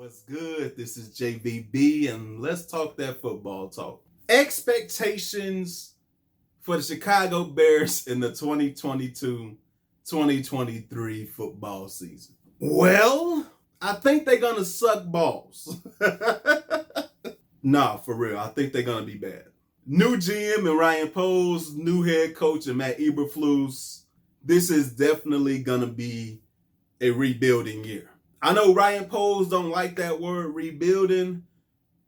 What's good? This is JVB, and let's talk that football talk. Expectations for the Chicago Bears in the 2022-2023 football season. Well, I think they're going to suck balls. Nah, for real. I think they're going to be bad. New GM and Ryan Poles, new head coach and Matt Eberflus. This is definitely going to be a rebuilding year. I know Ryan Poles don't like that word rebuilding,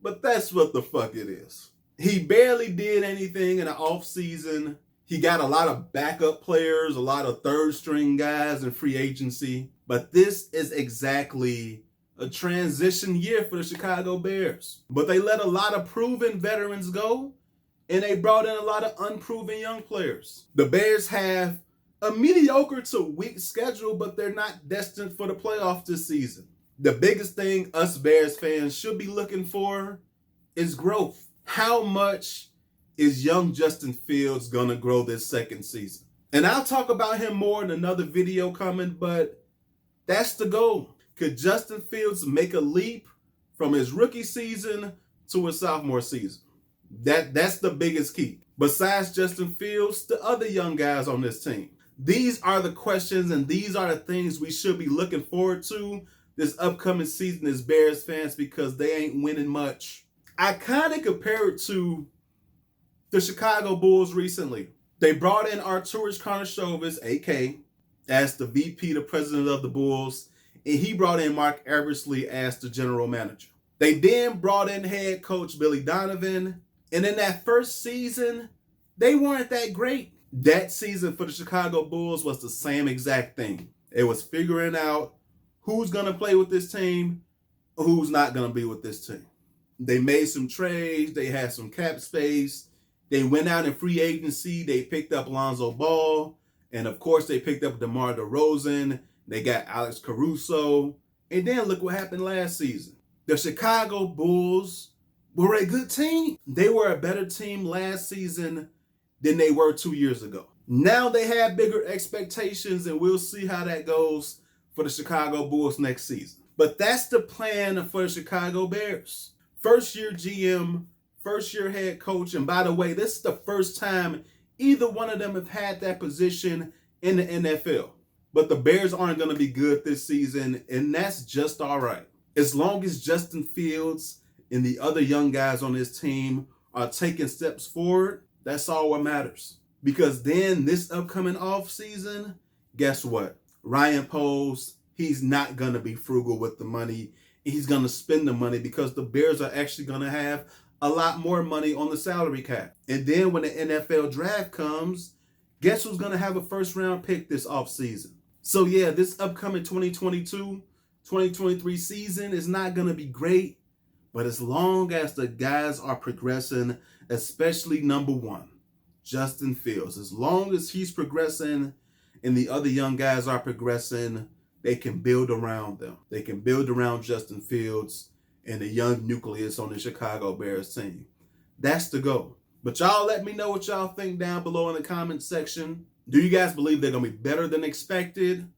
but that's what the fuck it is. He barely did anything in the offseason. He got a lot of backup players, a lot of third string guys in free agency. But this is exactly a transition year for the Chicago Bears. But they let a lot of proven veterans go, and they brought in a lot of unproven young players. The Bears have a mediocre to weak schedule, but they're not destined for the playoffs this season. The biggest thing us Bears fans should be looking for is growth. How much is young Justin Fields going to grow this second season? And I'll talk about him more in another video coming, but that's the goal. Could Justin Fields make a leap from his rookie season to his sophomore season? That's the biggest key. Besides Justin Fields, the other young guys on this team. These are the questions and these are the things we should be looking forward to this upcoming season as Bears fans, because they ain't winning much. I kind of compare it to the Chicago Bulls recently. They brought in Arturas Karnisovas, AK, as the VP, the president of the Bulls, and he brought in Mark Eversley as the general manager. They then brought in head coach Billy Donovan, and in that first season, they weren't that great. That season for the Chicago Bulls was the same exact thing. It was figuring out who's going to play with this team, who's not going to be with this team. They made some trades. They had some cap space. They went out in free agency. They picked up Lonzo Ball. And, of course, they picked up DeMar DeRozan. They got Alex Caruso. And then look what happened last season. The Chicago Bulls were a good team. They were a better team last season than they were 2 years ago. Now they have bigger expectations, and we'll see how that goes for the Chicago Bulls next season. But that's the plan for the Chicago Bears. First year GM, first year head coach, and by the way, this is the first time either one of them have had that position in the NFL. But the Bears aren't going to be good this season, and that's just all right. As long as Justin Fields and the other young guys on this team are taking steps forward, that's all what matters. Because then this upcoming off season, guess what? Ryan Poles, he's not going to be frugal with the money. He's going to spend the money because the Bears are actually going to have a lot more money on the salary cap. And then when the NFL draft comes, guess who's going to have a first round pick this off season? So yeah, this upcoming 2022-2023 season is not going to be great. But as long as the guys are progressing, especially number one, Justin Fields, as long as he's progressing and the other young guys are progressing, they can build around them. They can build around Justin Fields and the young nucleus on the Chicago Bears team. That's the goal. But y'all let me know what y'all think down below in the comment section. Do you guys believe they're going to be better than expected?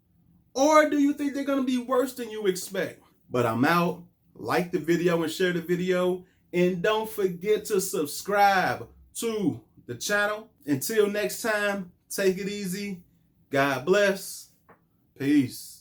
Or do you think they're going to be worse than you expect? But I'm out. Like the video and share the video. And don't forget to subscribe to the channel. Until next time, take it easy. God bless. Peace.